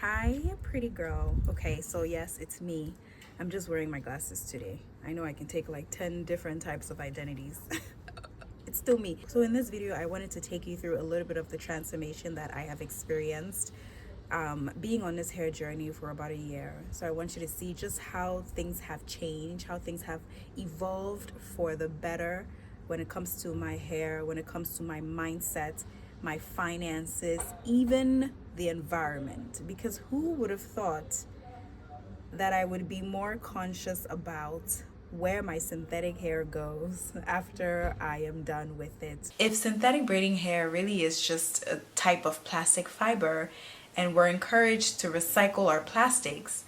Hi, pretty girl. Okay, so yes, it's me. I'm just wearing my glasses today. I know I can take like 10 different types of identities. It's still me. So in this video, I wanted to take you through a little bit of the transformation that I have experienced being on this hair journey for about a year. So I want you to see just how things have changed, how things have evolved for the better when it comes to my hair, when it comes to my mindset, my finances, even the environment. Because who would have thought that I would be more conscious about where my synthetic hair goes after I am done with it. If synthetic braiding hair really is just a type of plastic fiber and we're encouraged to recycle our plastics,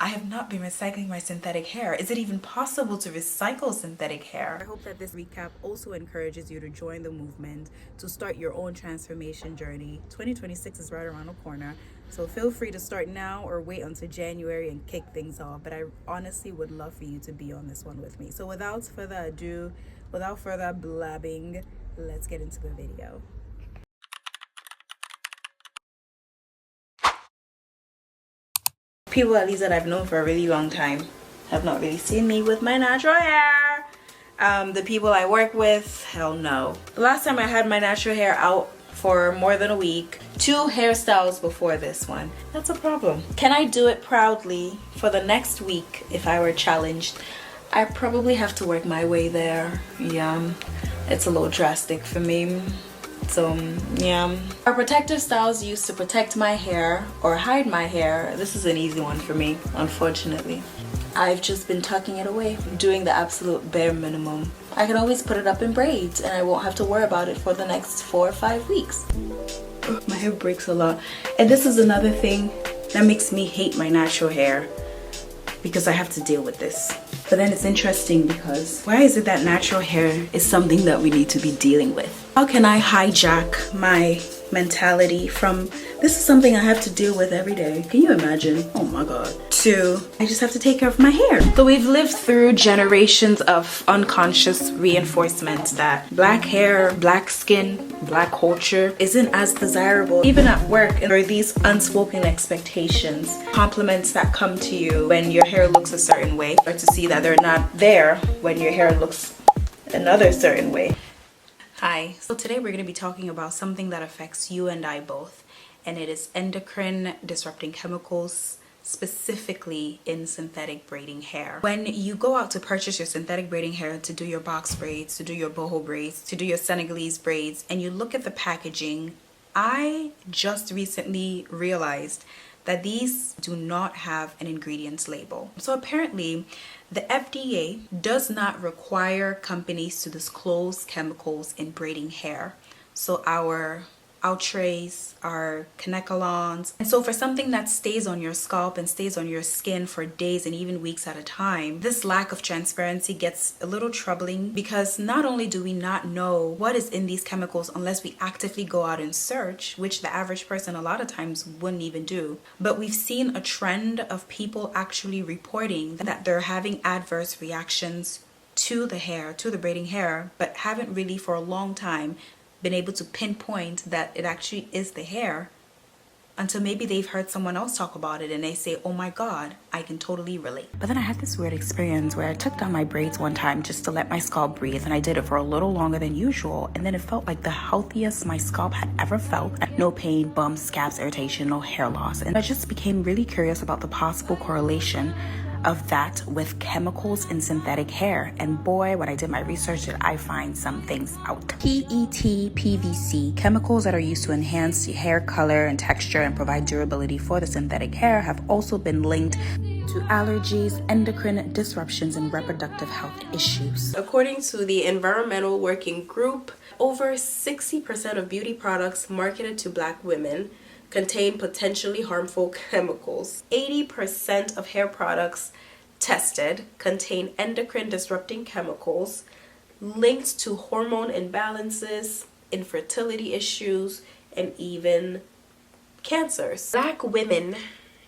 I have not been recycling my synthetic hair. Is it even possible to recycle synthetic hair? I hope that this recap also encourages you to join the movement, to start your own transformation journey. 2026 is right around the corner, so feel free to start now or wait until January and kick things off. But I honestly would love for you to be on this one with me. So without further ado, without further blabbing, let's get into the video. People at least that I've known for a really long time have not really seen me with my natural hair. The people I work with, hell no. The last time I had my natural hair out for more than a week, 2 hairstyles before this one. That's a problem. Can I do it proudly for the next week if I were challenged? I probably have to work my way there. Yeah, it's a little drastic for me. So yeah, our protective styles used to protect my hair or hide my hair. This is an easy one for me, unfortunately. I've just been tucking it away, doing the absolute bare minimum. I can always put it up in braids and I won't have to worry about it for the next 4 or 5 weeks. My hair breaks a lot. And this is another thing that makes me hate my natural hair, because I have to deal with this. But then it's interesting because why is it that natural hair is something that we need to be dealing with? How can I hijack my mentality from this is something I have to deal with every day? Can you imagine? Oh my god. To I just have to take care of my hair. So we've lived through generations of unconscious reinforcement that black hair, black skin, black culture isn't as desirable. Even at work, there are these unspoken expectations, compliments that come to you when your hair looks a certain way, or to see that they're not there when your hair looks another certain way. Hi, so today we're going to be talking about something that affects you and I both, and it is endocrine disrupting chemicals, specifically in synthetic braiding hair. When you go out to purchase your synthetic braiding hair, to do your box braids, to do your boho braids, to do your Senegalese braids, and you look at the packaging, I just recently realized that these do not have an ingredients label. So apparently the FDA does not require companies to disclose chemicals in braiding hair. So our outres, our kanekalons. And so for something that stays on your scalp and stays on your skin for days and even weeks at a time, this lack of transparency gets a little troubling, because not only do we not know what is in these chemicals unless we actively go out and search, which the average person a lot of times wouldn't even do, but we've seen a trend of people actually reporting that they're having adverse reactions to the hair, to the braiding hair, but haven't really for a long time been able to pinpoint that it actually is the hair, until maybe they've heard someone else talk about it and they say, oh my god, I can totally relate. But then I had this weird experience where I took down my braids one time just to let my scalp breathe, and I did it for a little longer than usual, and then it felt like the healthiest my scalp had ever felt. No pain, bumps, scabs, irritation, no hair loss. And I just became really curious about the possible correlation of that with chemicals in synthetic hair. And boy, when I did my research, did I find some things out. PET, PVC, chemicals that are used to enhance hair color and texture and provide durability for the synthetic hair, have also been linked to allergies, endocrine disruptions, and reproductive health issues. According to the Environmental Working Group, over 60% of beauty products marketed to Black women contain potentially harmful chemicals. 80% of hair products tested contain endocrine disrupting chemicals linked to hormone imbalances, infertility issues, and even cancers. Black women,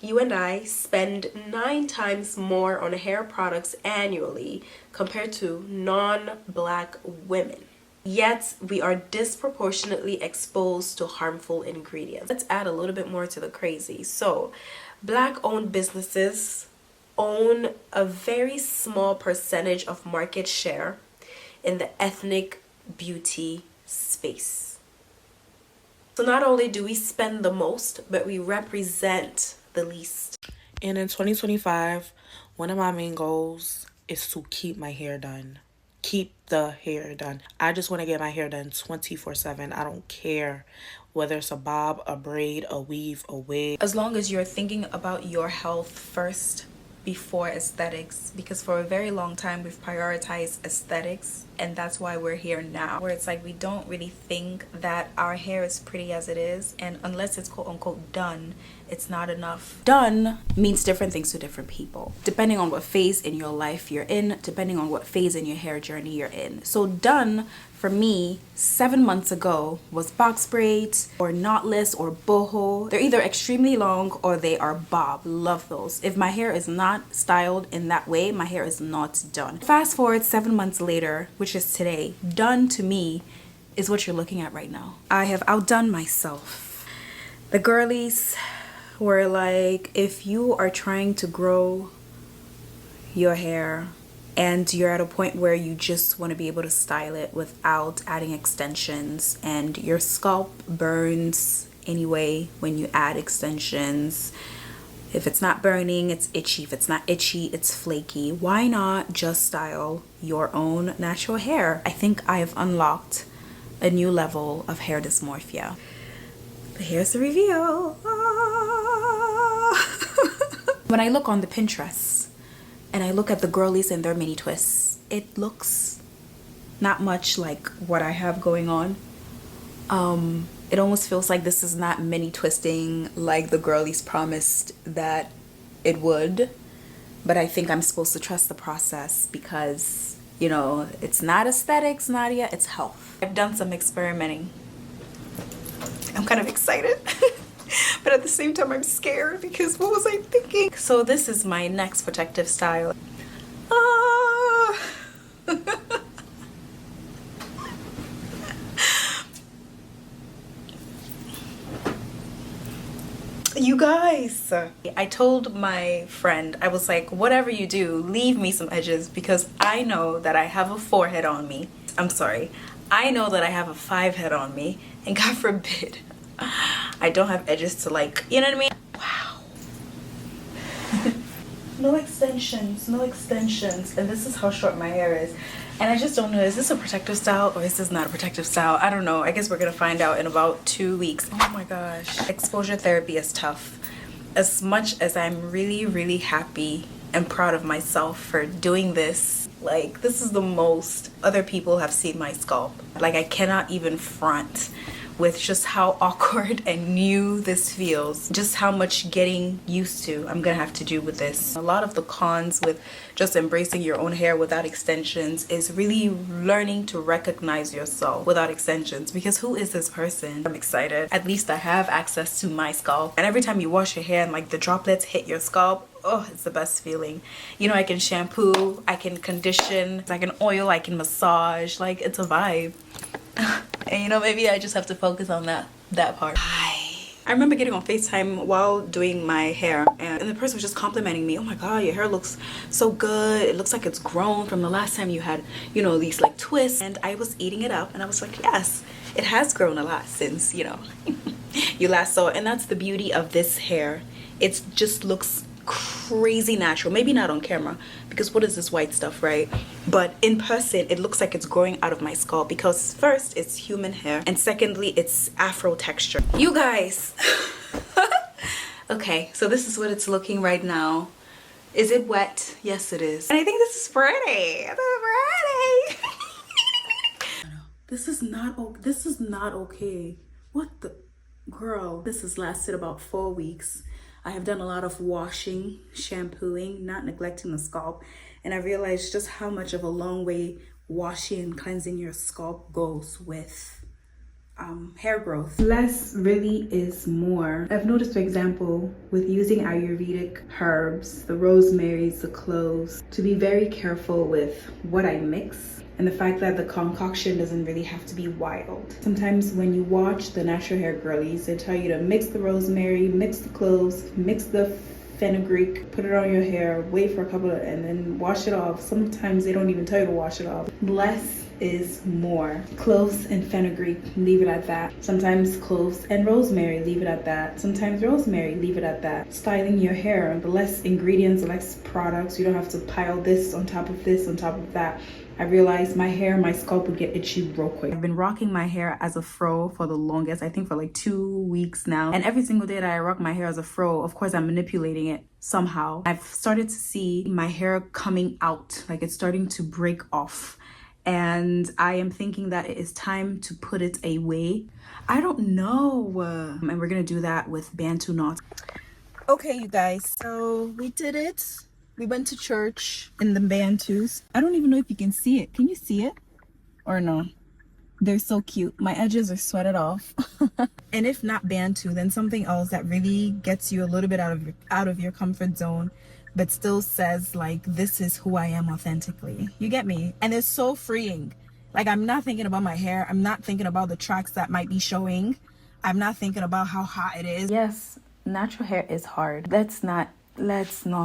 you and I, spend 9 times more on hair products annually compared to non-Black women. yet we are disproportionately exposed to harmful ingredients. Let's add a little bit more to the crazy. So Black-owned businesses own a very small percentage of market share in the ethnic beauty space. So not only do we spend the most, but we represent the least. And in 2025, one of my main goals is to keep my hair done. Keep the hair done. I just want to get my hair done 24/7. I don't care whether it's a bob, a braid, a weave, a wig. As long as you're thinking about your health first before aesthetics, because for a very long time we've prioritized aesthetics, and that's why we're here now, where it's like we don't really think that our hair is pretty as it is, and unless it's quote unquote done, it's not enough. Done means different things to different people depending on what phase in your life you're in, depending on what phase in your hair journey you're in. So done for me 7 months ago was box braids or knotless or boho. They're either extremely long or they are bob. Love those. If my hair is not styled in that way, my hair is not done. Fast forward 7 months later, which is today, done to me is what you're looking at right now. I have outdone myself. The girlies were like, if you are trying to grow your hair and you're at a point where you just want to be able to style it without adding extensions, and your scalp burns anyway when you add extensions, if it's not burning, it's itchy. If it's not itchy, it's flaky. Why not just style your own natural hair? I think I have unlocked a new level of hair dysmorphia. But here's the reveal. When I look on the Pinterest and I look at the girlies and their mini twists, it looks not much like what I have going on. It almost feels like this is not mini twisting like the girlies promised that it would. But I think I'm supposed to trust the process because, you know, it's not aesthetics, Nadia, it's health. I've done some experimenting. I'm kind of excited. But at the same time, I'm scared because what was I thinking? So this is my next protective style. You guys, I told my friend, I was like, whatever you do, leave me some edges because I know that I have a 4 head on me. I'm sorry. I know that I have a 5 head on me, and God forbid I don't have edges to, like, you know what I mean? Wow. No extensions, no extensions. And this is how short my hair is. And I just don't know, is this a protective style or is this not a protective style? I don't know. I guess we're gonna find out in about 2 weeks. Oh my gosh. Exposure therapy is tough. As much as I'm really, really happy and proud of myself for doing this, like, this is the most other people have seen my scalp. Like, I cannot even front with just how awkward and new this feels, just how much getting used to I'm gonna have to do with this. A lot of the cons with just embracing your own hair without extensions is really learning to recognize yourself without extensions, because who is this person? I'm excited. At least I have access to my scalp, and every time you wash your hair and like the droplets hit your scalp, oh, it's the best feeling. You know, I can shampoo, I can condition, I can oil, I can massage, like, it's a vibe. And you know, maybe I just have to focus on that part. I remember getting on FaceTime while doing my hair, and the person was just complimenting me. Oh my god, your hair looks so good. It looks like it's grown from the last time you had, you know, these like twists. And I was eating it up and I was like, yes, it has grown a lot since, you know, you last saw it. And that's the beauty of this hair. It just looks crazy natural. Maybe not on camera because what is this white stuff, right? But in person it looks like it's growing out of my scalp because first it's human hair and secondly it's afro texture. You guys. Okay, so this is what it's looking right now. Is it wet? Yes it is. And I think this is pretty. This is pretty. This is not okay. What the girl? This has lasted about 4 weeks. I have done a lot of washing, shampooing, not neglecting the scalp, and I realized just how much of a long way washing and cleansing your scalp goes with hair growth. Less really is more. I've noticed, for example, with using Ayurvedic herbs, the rosemaries, the cloves, to be very careful with what I mix and the fact that the concoction doesn't really have to be wild. Sometimes when you watch the natural hair girlies, they tell you to mix the rosemary, mix the cloves, mix the fenugreek, put it on your hair, wait for a couple of, and then wash it off. Sometimes they don't even tell you to wash it off. Less is more. Cloves and fenugreek, leave it at that. Sometimes cloves and rosemary, leave it at that. Sometimes rosemary, leave it at that. Styling your hair, the less ingredients, the less products. You don't have to pile this on top of this on top of that. I realized my hair, my scalp would get itchy real quick. I've been rocking my hair as a fro for the longest, I think for like 2 weeks now. And every single day that I rock my hair as a fro, of course I'm manipulating it somehow. I've started to see my hair coming out, like it's starting to break off. And I am thinking that it is time to put it away. I don't know. And we're gonna do that with Bantu knots. Okay, you guys, so we did it. We went to church in the Bantus. I don't even know if you can see it. Can you see it? Or no? They're so cute. My edges are sweated off. And if not Bantu, then something else that really gets you a little bit out of your comfort zone, but still says like, this is who I am authentically. You get me? And it's so freeing. Like, I'm not thinking about my hair. I'm not thinking about the tracks that might be showing. I'm not thinking about how hot it is. Yes, natural hair is hard. Let's not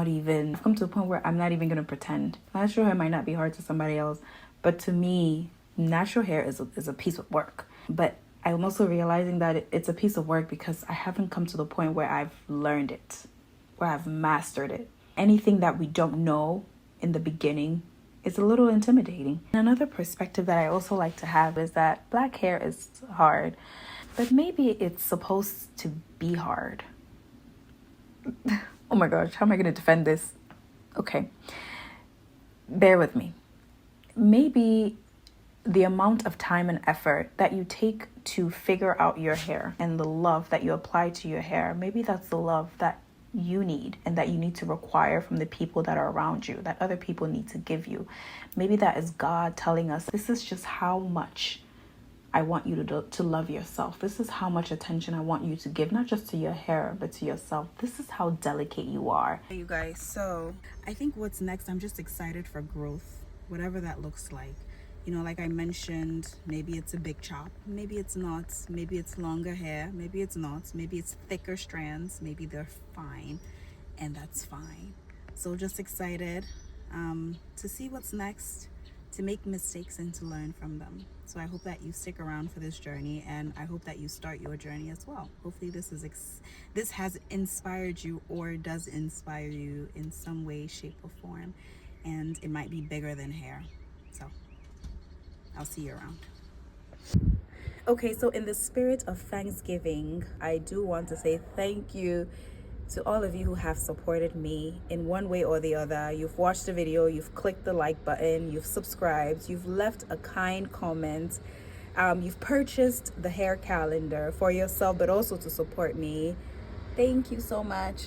even come to a point where I'm not even gonna pretend. Natural hair might not be hard to somebody else, but to me, natural hair is a piece of work. But I'm also realizing that it's a piece of work because I haven't come to the point where I've learned it, where I've mastered it. Anything that we don't know in the beginning is a little intimidating. Another perspective that I also like to have is that black hair is hard, but maybe it's supposed to be hard. Oh my gosh, how am I going to defend this? Okay, bear with me. Maybe the amount of time and effort that you take to figure out your hair and the love that you apply to your hair, maybe that's the love that you need and that you need to require from the people that are around you, that other people need to give you. Maybe that is God telling us, this is just how much I want you to love yourself. This is how much attention I want you to give, not just to your hair, but to yourself. This is how delicate you are. Hey, you guys, so I think what's next, I'm just excited for growth, whatever that looks like. You know, like I mentioned, maybe it's a big chop, maybe it's not, maybe it's longer hair, maybe it's not, maybe it's thicker strands, maybe they're fine, and that's fine. So just excited to see what's next, to make mistakes and to learn from them. So I hope that you stick around for this journey, and I hope that you start your journey as well. Hopefully this has inspired you or does inspire you in some way, shape, or form, and it might be bigger than hair. So I'll see you around. Okay, so in the spirit of Thanksgiving, I do want to say thank you to all of you who have supported me in one way or the other. You've watched the video, you've clicked the like button, you've subscribed, you've left a kind comment, you've purchased the hair calendar for yourself, but also to support me. Thank you so much.